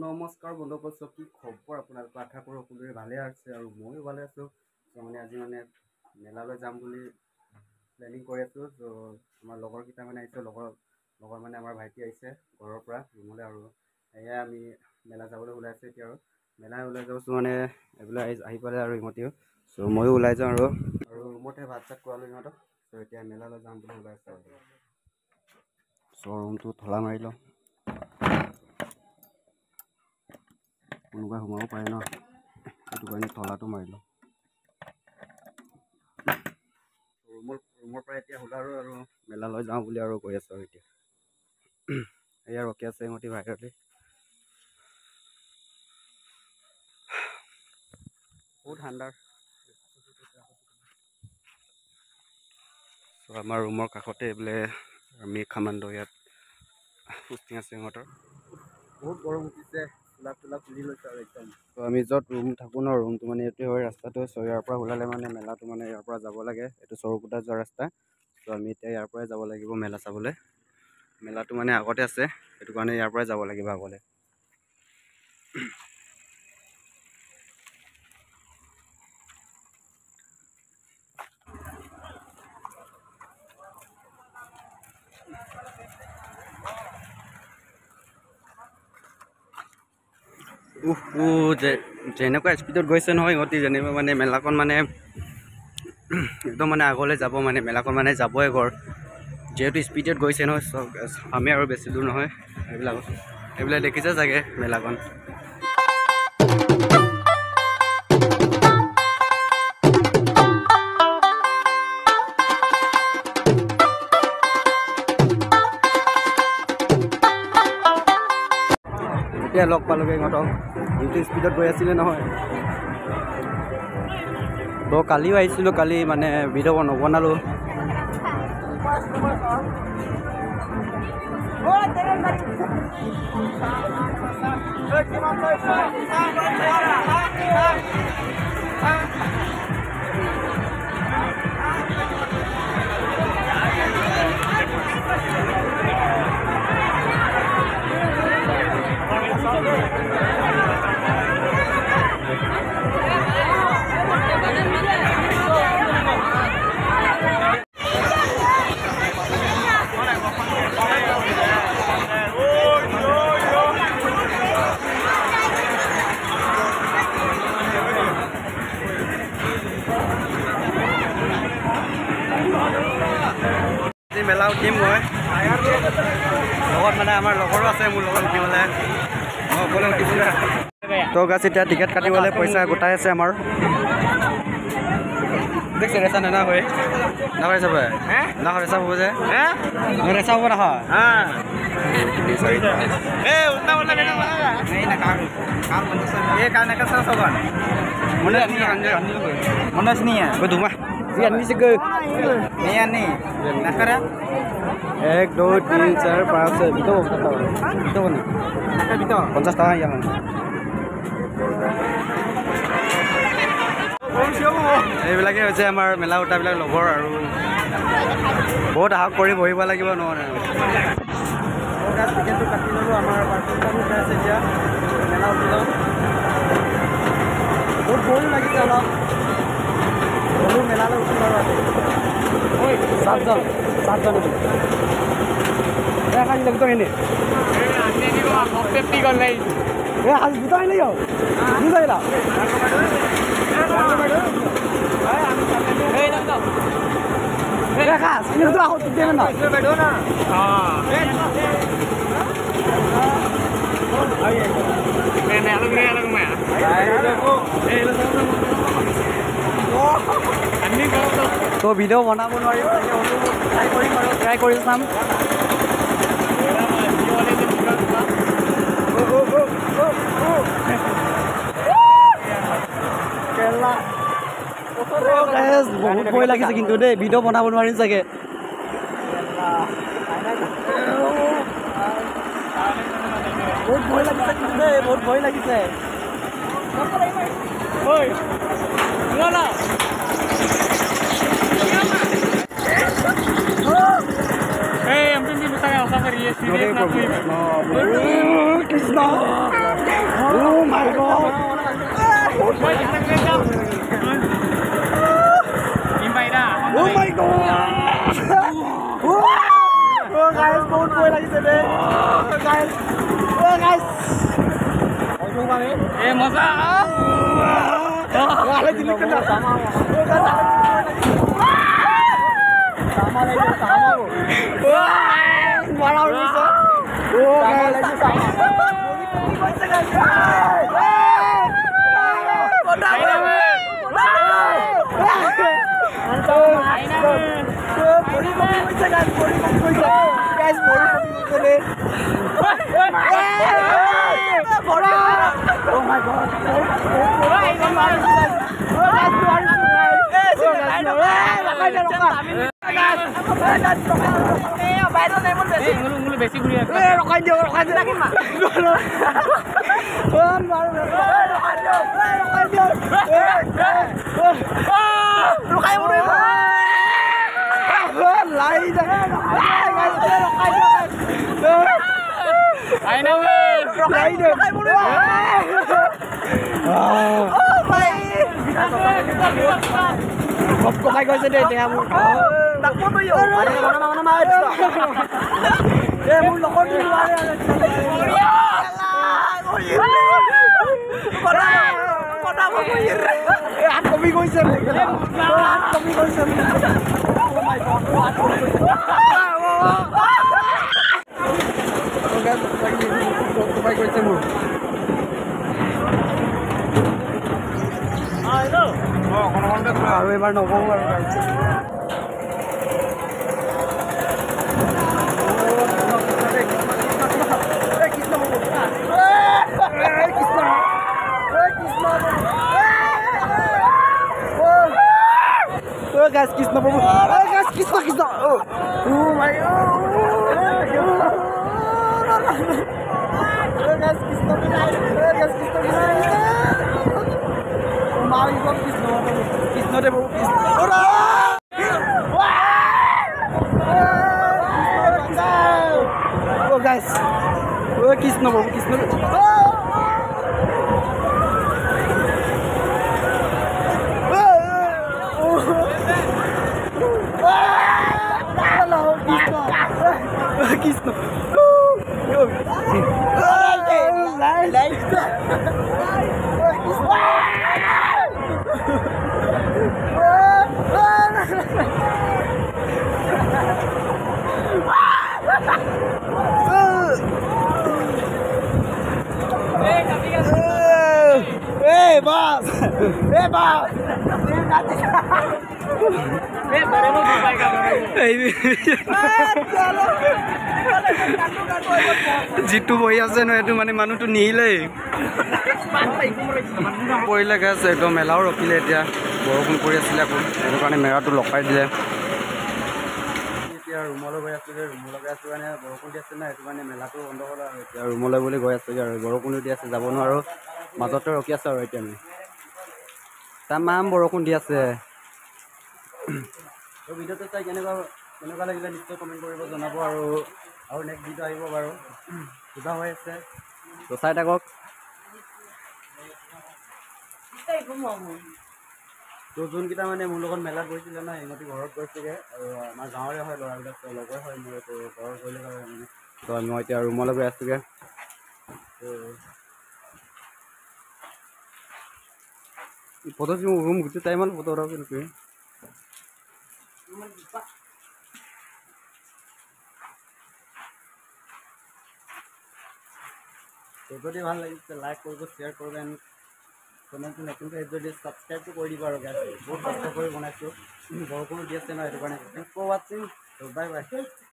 নমস্কাৰ বন্ধুবৰ্গ, কি খবৰ আপোনালোক? আশা কৰোঁ সকলোৰে ভালে আছে আৰু ময়ো ভালে আছোঁ। মানে আজি মানে মেলালৈ যাম বুলি প্লেনিং কৰি আছোঁ। ত' আমাৰ লগৰকেইটা মানে আহিছে, লগৰ মানে আমাৰ ভাইটি আহিছে ঘৰৰ পৰা ৰুমলৈ, আৰু সেয়াই আমি মেলা যাবলৈ ওলাই আছোঁ এতিয়া। আৰু মেলা ওলাই যাওঁছোঁ মানে এইবিলাক আহি পালে আৰু ইহঁতেও, চ' ময়ো ওলাই যাওঁ আৰু ৰুমতে ভাত চাত খোৱালোঁ ইহঁতক। চ' এতিয়া মেলালৈ যাম বুলি ওলাই আছোঁ আৰু চ' ৰুমটো ঠলা মাৰি লওঁ, কোনোবাই সোমাব পাৰে ন, সেইটো কাৰণে তলাটো মাৰি লওঁ। ৰুমৰ পৰা এতিয়া ওলালোঁ আৰু মেলালৈ যাওঁ বুলি আৰু গৈ আছোঁ আৰু এতিয়া এয়া ৰখি আছে সিহঁতি বাহিৰতে। বহুত ঠাণ্ডা। চ' আমাৰ ৰুমৰ কাষতে বোলে আমি খামান্দ ইয়াত পোষ্টিং আছে সিহঁতৰ। বহুত গৰম উঠিছে, চোলা খুলি লৈছে আৰু একদম। ত' আমি য'ত ৰুম থাকোঁ ন, ৰুমটো মানে এইটোৱে হয় ৰাস্তাটো। চ' ইয়াৰ পৰা ওলালে মানে মেলাটো মানে ইয়াৰ পৰা যাব লাগে, এইটো চৰুকুটা যোৱা ৰাস্তা। ত' আমি এতিয়া ইয়াৰ পৰাই যাব লাগিব মেলা চাবলৈ। মেলাটো মানে আগতে আছে, সেইটো কাৰণে ইয়াৰ পৰাই যাব লাগিব আগলৈ। যেনেকুৱা স্পীডত গৈছে নহয় ইহঁতি, যেনিবা মানে মেলাখন মানে একদম মানে আগলৈ যাব, মানে মেলাখন মানে যাবই ঘৰ, যিহেতু স্পীডত গৈছে নহয়। চব আমি আৰু বেছি দূৰ নহয়। এইবিলাক দেখিছে চাগে মেলাখন। এতিয়া লগ পালোগৈ ইহঁতক, যিটো স্পীডত গৈ আছিলে নহয়। তো কালিও আহিছিলোঁ, কালি মানে ভিডিঅ' নবনালোঁ। মেলা উঠিম মই লগত, মানে আমাৰ লগৰো আছে মোৰ লগত উঠিবলৈ, মই অকলে উঠিবলৈ। তো গাছ এতিয়া টিকেট কাটিবলৈ পইচা গোটাই আছে আমাৰ। দেখছে ৰেচা না হয় না হয় চাব না ৰেচা হ'ব যে ৰেচা হ'ব নহয়। एक दो तीन चार पाँच पचास टका यहाँ এইবিলাকে হৈছে আমাৰ মেলা উঠাবিলাক লগৰ, আৰু বহুত সাহস কৰি বহিব লাগিব নহয়। টিকেটটো কাটি ল'লোঁ, আমাৰ পাৰ্কিংখন উঠাই আছে এতিয়া মেলা উঠিলোঁ। বহুত বৰো লাগিছে অলপ, হ'লেও মেলালৈ উঠিলোঁ আৰু সাতজন এখন দেখতো এনে আজি দুটা আনিলে বুঝাইলা খাস কিন্তু দেবেন না তো ভিডিঅ' বনাব নোৱাৰিম, ট্ৰাই কৰি চাম। বহুত ভয় লাগিছে কিন্তু দেই, ভিডিঅ' বনাব নোৱাৰিম চাগে। বহুত ভয় লাগিছে কিন্তু দেই বহুত ভয় লাগিছে ঐ না Krishna! Oh my God! Oh my God! Oh guys, बहुत भय লাগিছে দে guys oh guys ए मजा वाले दिल के सामा सामा ले सामा बड़ा हो गया ओ guys Sama Oh my God! I know it. Kok kayak gini deh, kamu. Tak mau tuh yuk. Mana mau? Mau lokor di luar ya. Kota mau ir. Aku bingung sih. Aku bingung sih. Oh my God. Baik macam tu. Ah itu. Oh, kalau anda tu. Aru ebar nak bawa guys. Oh guys, Krishna babu. Oh guys, Krishna. Oh my God. Guys, Krishna. My God, Krishna de babu. Ora! Oh guys. Oh Krishna babu, Krishna. Krishna. Hey boss! Hey boss! जितु बहि আছে ন এটো মানে মানুহটো নিহিলে পইলা গাছ একদম মেলাও ৰখিলে এতিয়া বৰষুণ পৰি আছিল আকৌ এটো কাৰণে মেৰাটো লকাই দিলে এতিয়া ৰুমলৈ গৈ আছো ৰুমলৈ গৈ আছো মানে বৰষুণ দি আছে না এটো মানে মেলাটো বন্ধ হ'ল আৰু এতিয়া ৰুমলৈ বুলি গৈ আছো আৰু বৰষুণ দি আছে যাব নোৱাৰো মাজতে ৰখি আছে আৰু এতিয়া আমি তামাম বৰষুণ দি আছে তো ভিডিওটো চাই কেনেকুৱা লাগিলে নিশ্চয় কমেণ্ট কৰিব জনাব আৰু নেক্সট ভিডিও আহিব বাৰু কিবা হৈ আছে তো চাই থাকক তো যোনকেইটা মানে মোৰ লগত মেলাত গৈছিলে না সিহঁতি ঘৰত গৈছেগৈ আৰু আমাৰ গাঁৱৰে হয় ল'ৰাবিলাক লগৰ হয় মোৰ তো ঘৰত গ'লে মানে তো মই এতিয়া ৰুমলৈ গৈ আছোগৈ তো ফটো ৰুম গোটেই টাইমত ফটো উঠাব কিন্তু যদি ভাল লাগিছে লাইক কৰিব শ্বেয়াৰ কৰিবেন চেনেলটো নতুনকৈ যদি ছাবস্ক্ৰাইবটো কৰি দিব আৰু গাইছ বহুত কষ্ট কৰি বনাইছোঁ বৰষুণো দি আছে ন সেইটো কাৰণে থেংকছ ফৰ ৱাচিং বাই বাই